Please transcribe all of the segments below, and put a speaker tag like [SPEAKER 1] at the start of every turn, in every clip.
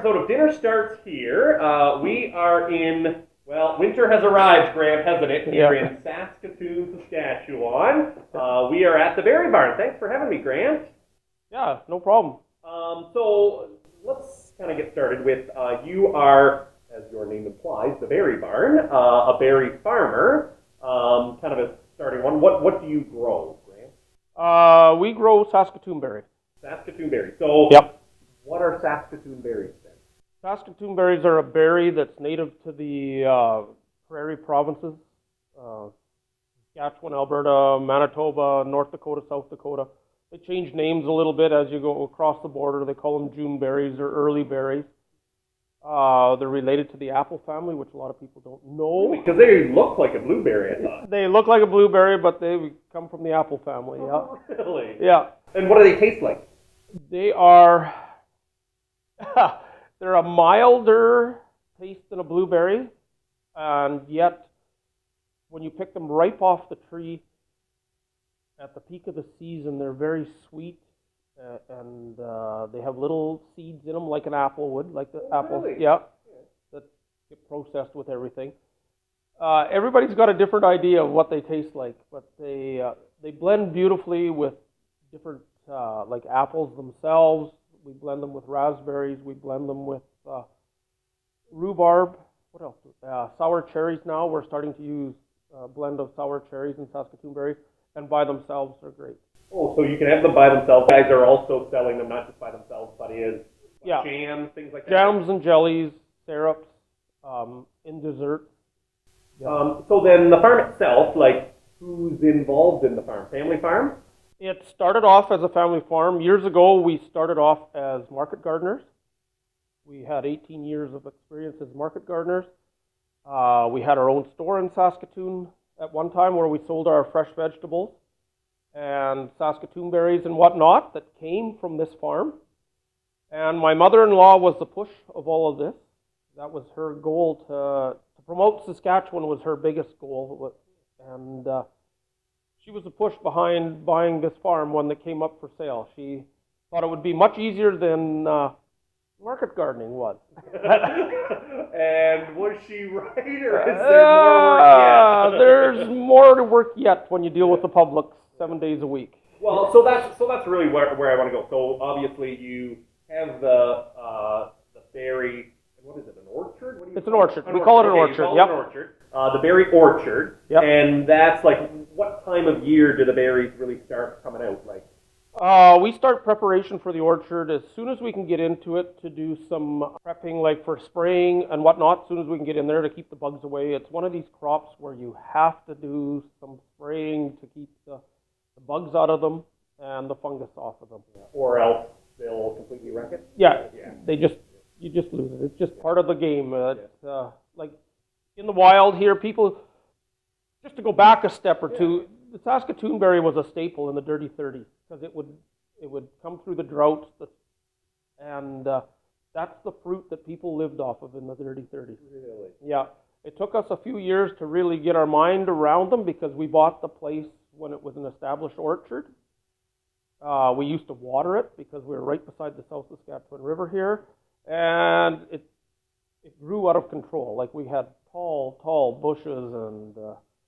[SPEAKER 1] episode of Dinner Starts Here. We are in, well, winter has arrived, Grant, hasn't it? Here in Saskatoon, Saskatchewan. We are at the Berry Barn. Thanks for having me, Grant.
[SPEAKER 2] Yeah, no problem.
[SPEAKER 1] So let's kind of get started with, you are, as your name implies, the Berry Barn, a berry farmer. Kind of a starting one. What do you grow, Grant?
[SPEAKER 2] We grow Saskatoon berries.
[SPEAKER 1] Saskatoon berries. So what are Saskatoon berries then?
[SPEAKER 2] Saskatoon berries are a berry that's native to the prairie provinces. Saskatchewan, Alberta, Manitoba, North Dakota, South Dakota. They change names a little bit as you go across the border. They call them June berries or early berries. They're related to the apple family, which a lot of people don't know.
[SPEAKER 1] Because they look like a blueberry, I thought.
[SPEAKER 2] They look like a blueberry, but they come from the apple family.
[SPEAKER 1] Oh, really?
[SPEAKER 2] Yeah.
[SPEAKER 1] And what do they taste like?
[SPEAKER 2] They are, they're a milder taste than a blueberry, and yet when you pick them ripe off the tree at the peak of the season, they're very sweet, and they have little seeds in them like an apple would, like the apple,
[SPEAKER 1] really?
[SPEAKER 2] That get processed with everything. Everybody's got a different idea of what they taste like, but they blend beautifully with different like apples themselves. We blend them with raspberries. We blend them with rhubarb. What else? Sour cherries now. We're starting to use a blend of sour cherries and Saskatoon berries, and by themselves they're great.
[SPEAKER 1] Oh, so you can have them by themselves. Guys are also selling them not just by themselves, but as jams, things like that.
[SPEAKER 2] Jams and jellies, syrups, in dessert.
[SPEAKER 1] So then the farm itself, like who's involved in the farm? Family farm?
[SPEAKER 2] It started off as a family farm. Years ago, we started off as market gardeners. We had 18 years of experience as market gardeners. We had our own store in Saskatoon at one time where we sold our fresh vegetables and Saskatoon berries and whatnot that came from this farm. And my mother-in-law was the push of all of this. That was her goal to promote Saskatchewan was her biggest goal. And she was the push behind buying this farm when it came up for sale. She thought it would be much easier than market gardening was.
[SPEAKER 1] And was she right, or is there more work yet?
[SPEAKER 2] There's more to work yet when you deal with the public 7 days a week.
[SPEAKER 1] Well, so that's really where I want to go. So obviously you have the berry. What is it? An orchard? What do you
[SPEAKER 2] it's an orchard. We call it an orchard.
[SPEAKER 1] Yep. An orchard. The berry orchard.
[SPEAKER 2] Yep.
[SPEAKER 1] And that's like, what time of year do the berries really start coming out? Like,
[SPEAKER 2] we start preparation for the orchard as soon as we can get into it to do some prepping, like for spraying and whatnot. As soon as we can get in there to keep the bugs away. It's one of these crops where you have to do some spraying to keep the bugs out of them and the fungus off of them.
[SPEAKER 1] Or else they'll completely wreck it.
[SPEAKER 2] Yeah. You just lose it. It's just part of the game. Like in the wild here, people, just to go back a step or two, the Saskatoon berry was a staple in the dirty 30s because it would come through the droughts, and that's the fruit that people lived off of in the dirty 30s.
[SPEAKER 1] Really?
[SPEAKER 2] Yeah. It took us a few years to really get our mind around them because we bought the place when it was an established orchard. We used to water it because we were right beside the South Saskatchewan River here. And it grew out of control. Like we had tall bushes and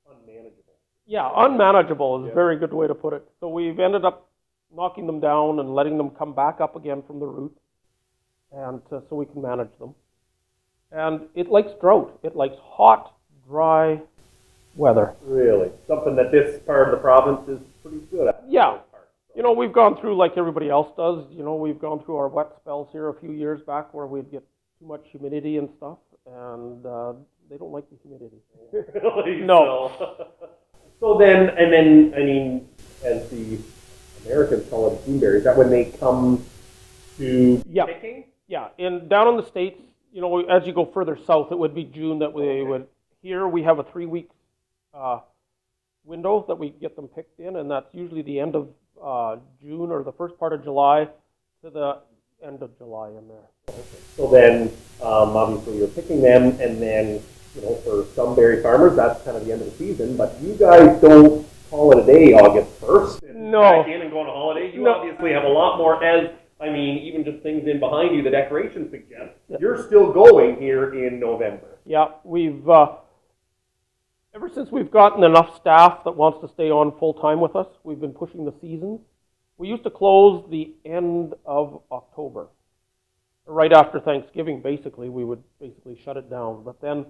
[SPEAKER 1] unmanageable.
[SPEAKER 2] Yeah, unmanageable is a very good way to put it. So we've ended up knocking them down and letting them come back up again from the roots, and so we can manage them. And it likes drought. It likes hot, dry weather.
[SPEAKER 1] Really, something that this part of the province is pretty good at.
[SPEAKER 2] Yeah. You know, we've gone through, like everybody else does, you know, we've gone through our wet spells here a few years back where we'd get too much humidity and stuff, and they don't like the humidity.
[SPEAKER 1] Really?
[SPEAKER 2] No.
[SPEAKER 1] So then, I mean, as the Americans call it June berries, is that when they come to picking?
[SPEAKER 2] Yeah, down in the States, you know, as you go further south, it would be June that we would. Here we have a 3-week window that we get them picked in, and that's usually the end of June or the first part of July to the end of July in there.
[SPEAKER 1] Okay. So then, obviously you're picking them, and then, you know, for some berry farmers, that's kind of the end of the season, but you guys don't call it a day August 1st and
[SPEAKER 2] No.
[SPEAKER 1] back in and go on a holiday. You obviously have a lot more, as I mean, even just things in behind you, the decorations suggest you're still going here in November.
[SPEAKER 2] Yeah, we've ever since we've gotten enough staff that wants to stay on full time with us, we've been pushing the season. We used to close the end of October. Right after Thanksgiving, basically, we would basically shut it down. But then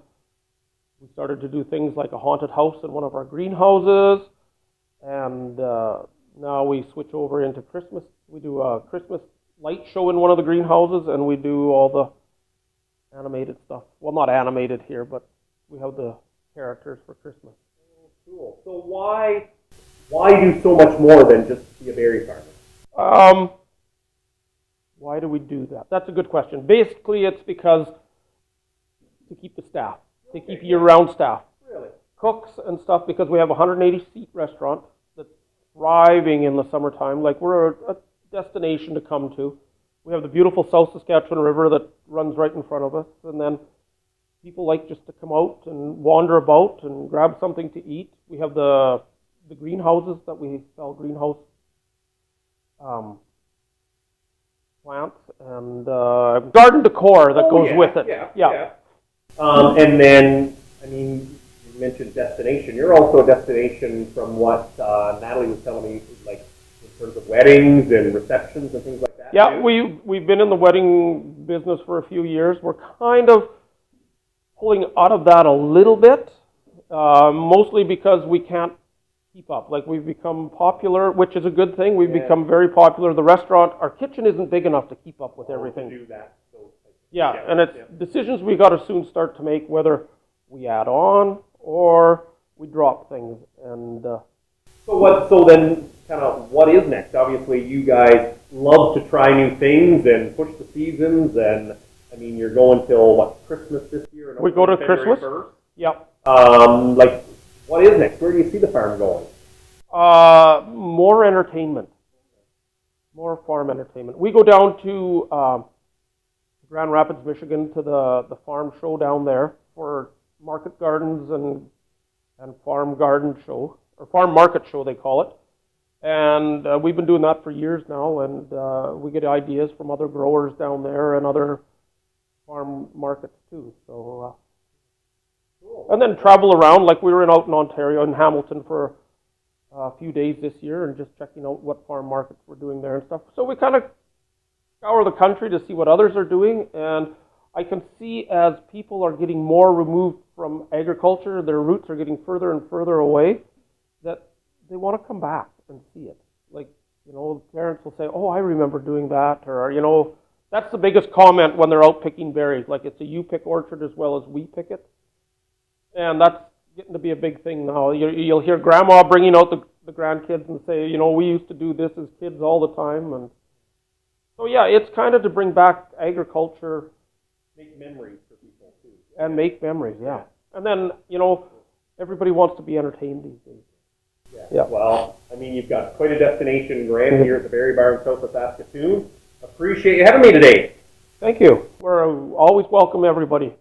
[SPEAKER 2] we started to do things like a haunted house in one of our greenhouses, and now we switch over into Christmas. We do a Christmas light show in one of the greenhouses, and we do all the animated stuff. Well, not animated here, but we have the characters for Christmas.
[SPEAKER 1] Oh, cool. So why do so much more than just be a berry farmer?
[SPEAKER 2] Why do we do that? That's a good question. Basically, it's because to keep the staff, to keep year-round staff.
[SPEAKER 1] Really?
[SPEAKER 2] Cooks and stuff, because we have a 180-seat restaurant that's thriving in the summertime. Like, we're a destination to come to. We have the beautiful South Saskatchewan River that runs right in front of us, and then people like just to come out and wander about and grab something to eat. We have the greenhouses that we sell, greenhouse plants, and garden decor that goes with it.
[SPEAKER 1] Yeah. And then, I mean, you mentioned destination. You're also a destination from what Natalie was telling me, like in terms of weddings and receptions and things like that.
[SPEAKER 2] Yeah,
[SPEAKER 1] too.
[SPEAKER 2] we've been in the wedding business for a few years. We're kind of pulling out of that a little bit, mostly because we can't keep up. Like, we've become popular, which is a good thing. We've become very popular. The restaurant, our kitchen isn't big enough to keep up with everything.
[SPEAKER 1] To do that.
[SPEAKER 2] And it's decisions we got to soon start to make, whether we add on or we drop things. And
[SPEAKER 1] So then, kind of, what is next? Obviously, you guys love to try new things and push the seasons. And I mean, you're going till what, Christmas this year?
[SPEAKER 2] We go to
[SPEAKER 1] February
[SPEAKER 2] Christmas.
[SPEAKER 1] 1st?
[SPEAKER 2] Yep.
[SPEAKER 1] Like, what is next? Where do you see the farm going?
[SPEAKER 2] More entertainment. More farm entertainment. We go down to Grand Rapids, Michigan, to the farm show down there for market gardens and farm garden show, or farm market show they call it. And we've been doing that for years now, and we get ideas from other growers down there and other farm markets too. So,
[SPEAKER 1] Cool.
[SPEAKER 2] and then travel around, like we were out in Ontario, in Hamilton for a few days this year, and just checking out what farm markets we're doing there and stuff. So we kind of scour the country to see what others are doing, and I can see as people are getting more removed from agriculture, their roots are getting further and further away, that they want to come back and see it. Like, you know, parents will say, oh, I remember doing that, or, you know, that's the biggest comment when they're out picking berries. Like, it's a you pick orchard as well as we pick it. And that's getting to be a big thing now. You'll hear grandma bringing out the grandkids and say, you know, we used to do this as kids all the time. And so, yeah, it's kind of to bring back agriculture.
[SPEAKER 1] Make memories for people, too.
[SPEAKER 2] And make memories, yeah. And then, you know, everybody wants to be entertained these days.
[SPEAKER 1] Yeah. Well, I mean, you've got quite a destination grand here at the Berry Barn south of Saskatoon. Appreciate you having me today.
[SPEAKER 2] Thank you. We're always welcome, everybody.